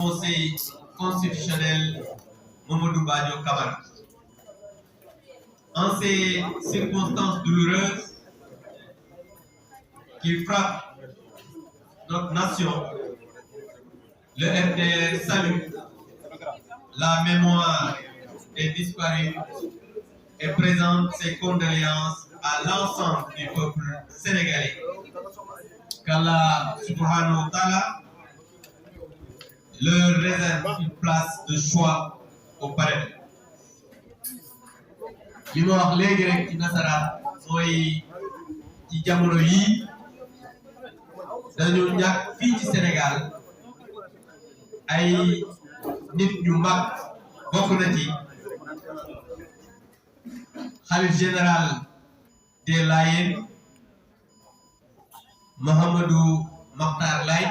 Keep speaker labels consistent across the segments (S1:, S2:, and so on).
S1: Conseil constitutionnel Mamadou Badio Camara. En ces circonstances douloureuses qui frappent notre nation, le FDR salue la mémoire des disparus et présente ses condoléances à l'ensemble du peuple sénégalais. Qu'Allah subhanahu wa ta'ala leur réserve une place de choix au paradis. li ma wax léegi rek ci nasaraan mooy ci jamono yii dañu ñàkk fii ci Sénégal ay nit ñu mag bokk na ci xalif général des Layènes Mouhamadou Makhtar Laye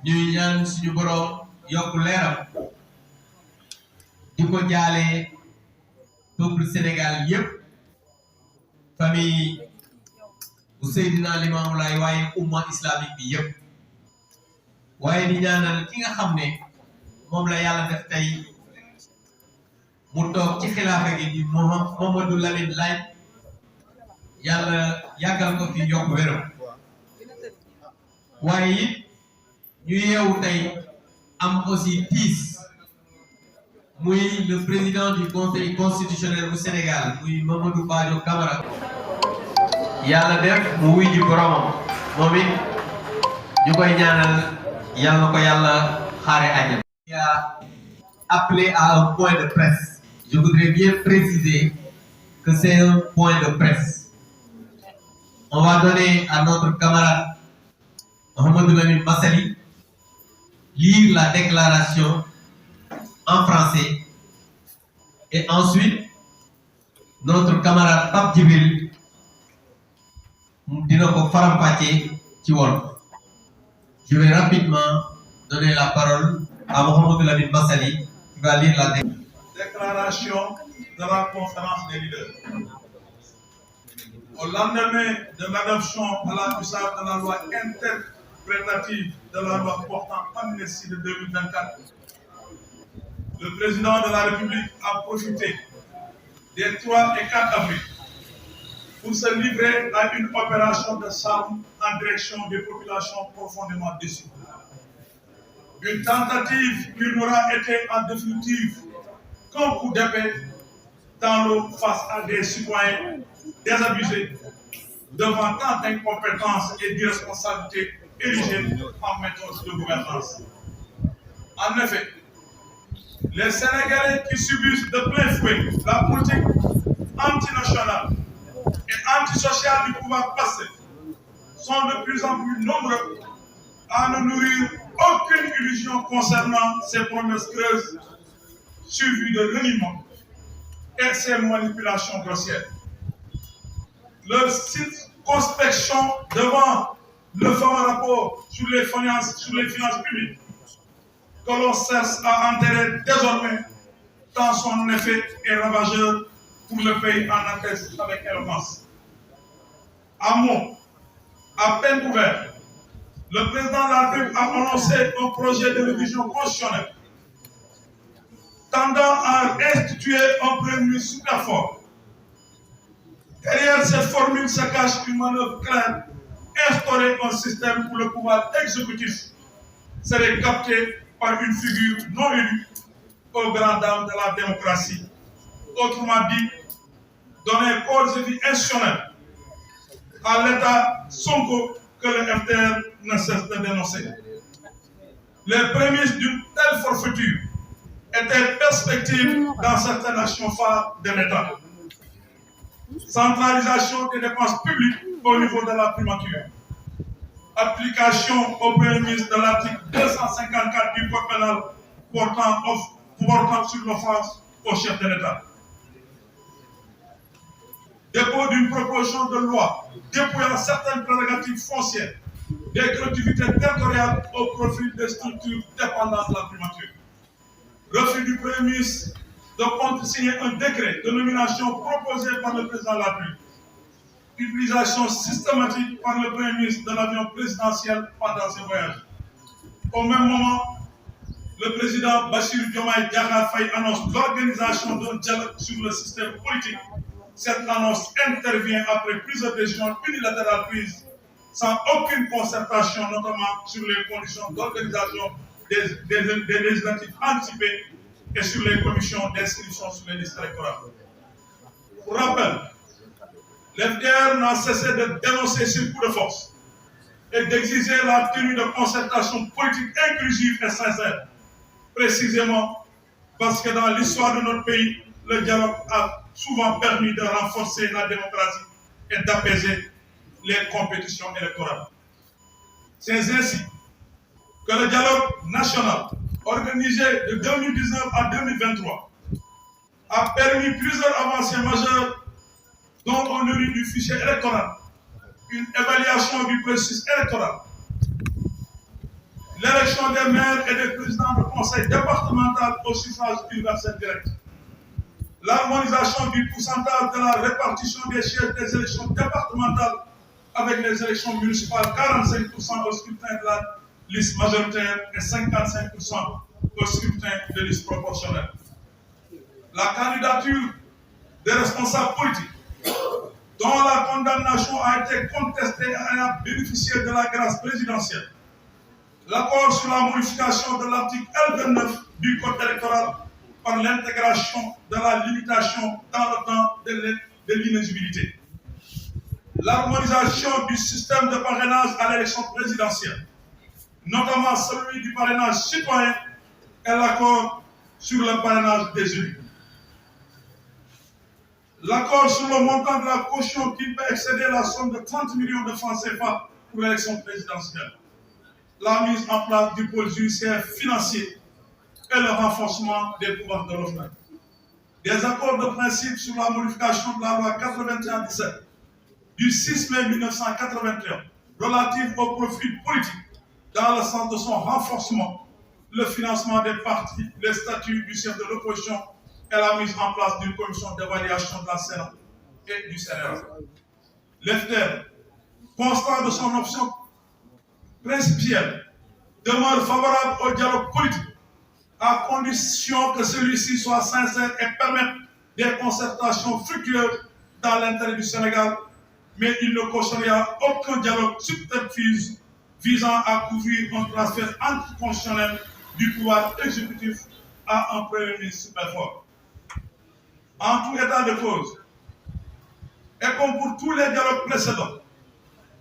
S1: ñuy ñaan suñu borom yokk leeram di ko jaale peuple Sénégal yépp famille bu Seydina Limamou Laye waaye umma islamique bi yépp waaye di ñaanal ki nga xam ne moom la yàlla def tey mu toog ci xilaafa gi di Mamadou Lamine Laye yàlla yàggal ko fi yokk wéram waaye it ñu yeewu tey am aussi tiis muy le président du conseil constitutionnel du Sénégal muy Mamadou Badio Camara yàlla def mu wuy ji boromam moom it ñu koy ñaanal yàlla na ko yàlla xaare àjjana. Il a appelé à un point de presse. Je voudrais bien préciser que c'est un point de presse. On va donner à notre camarade Mouhamadou Lamine Massaly lire la déclaration en français et ensuite notre camarade Pape Djibril dina ko faram-fàccee ci wolof. Je vais rapidement donner la parole à Mouhamadou Lamine Massaly qui va lire la
S2: déclaration de la conférence des leaders. Au lendemain de l'adoption à la puissance de la loi interprétative de la loi portant amnistie de 2024, le président de la République a profité des 3 et 4 avril pour se livrer à une opération de charme en direction des populations profondément déçues. Une tentative qui n'aura été en définitive qu'un coup d'épée dans l'eau face à des citoyens désabusés devant tant d'incompétences et d'irresponsabilités érigées en méthode de gouvernance. En effet, les Sénégalais qui subissent de plein fouet la politique antinationale et antisociale du pouvoir passé sont de plus en plus nombreux à ne nourrir aucune illusion concernant ces promesses creuses suivies de reniement et ces manipulations grossières. Leur circonspection devant le fameux rapport sur les finances publiques que l'on cesse à enterrer désormais tant son effet est ravageur pour le pays en atteste avec éloquence. En mots, à peine ouvert, le président de la République a annoncé un projet de révision constitutionnelle tendant à instituer un premier ministre super fort. Derrière cette formule se cache une manœuvre claire, instaurer un système où le pouvoir exécutif serait capté par une figure non élue aux grandes dames de la démocratie. Autrement dit, donner corps et vie institutionnelle à l'État Sonko que le FDR ne cesse de dénoncer. Les prémices d'une telle forfaiture étaient perspectives dans certaines actions phares de l'État. Centralisation des dépenses publiques au niveau de la primature. Application au premier ministre de l'article 254 du Code pénal portant sur l'offense au chef de l'État. Dépôt d'une proposition de loi dépouillant certaines prérogatives foncières des collectivités territoriales au profit des structures dépendantes de la primature. Refus du Premier ministre de contresigner un décret de nomination proposé par le président de la République. Utilisation systématique par le Premier ministre de l'avion présidentiel pendant ses voyages. Au même moment, le président Bassirou Diomaye Diakhar Faye annonce l'organisation d'un dialogue sur le système politique. Cette annonce intervient après plusieurs décisions unilatérales prises sans aucune concertation, notamment sur les conditions d'organisation des législatives anticipées et sur les commissions d'inscription sur les listes électorales. Pour rappel, l'FDR n'a cessé de dénoncer ce coup de force et d'exiger la tenue de concertation politique inclusive et sincère, précisément parce que dans l'histoire de notre pays, le dialogue a souvent permis de renforcer la démocratie et d'apaiser les compétitions électorales. C'est ainsi que le dialogue national, organisé de 2019 à 2023, a permis plusieurs avancées majeures, dont on a eu du fichier électoral, une évaluation du processus électoral, l'élection des maires et des présidents de conseil départemental au suffrage universel direct, l'harmonisation du pourcentage de la répartition des sièges des élections départementales avec les élections municipales, 45% au scrutin de la liste majoritaire et 55% au scrutin de liste proportionnelle. La candidature des responsables politiques dont la condamnation a été contestée et a bénéficié de la grâce présidentielle. L'accord sur la modification de l'article L29 du Code électoral par l'intégration de la limitation dans le temps de l'inéligibilité. L'harmonisation du système de parrainage à l'élection présidentielle, notamment celui du parrainage citoyen et l'accord sur le parrainage des élus. L'accord sur le montant de la caution qui peut excéder la somme de 30 millions de francs CFA pour l'élection présidentielle. La mise en place du pôle judiciaire financier et le renforcement des pouvoirs de l'OFNAC. Des accords de principe sur la modification de la loi 81-17 du 6 mai 1981 relative au profit politique dans le sens de son renforcement, le financement des partis, les statuts du chef de l'opposition et la mise en place d'une commission d'évaluation de la Sénat et du CNRA. L'FDR, constant de son option principielle, demeure favorable au dialogue politique à condition que celui-ci soit sincère et permette des concertations fructueuses dans l'intérêt du Sénégal, mais il ne cautionnera aucun dialogue subterfuge visant à couvrir un transfert anticonstitutionnel du pouvoir exécutif à un premier ministre super fort. En tout état de cause, et comme pour tous les dialogues précédents,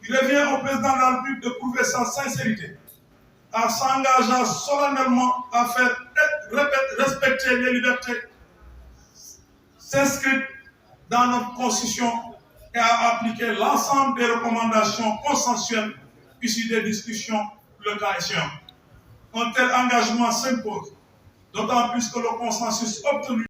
S2: il revient au président de la République de prouver sa sincérité, en s'engageant solennellement à faire respecter les libertés s'inscrites dans notre Constitution et à appliquer l'ensemble des recommandations consensuelles issues des discussions, le cas échéant. Un tel engagement s'impose, d'autant plus que le consensus obtenu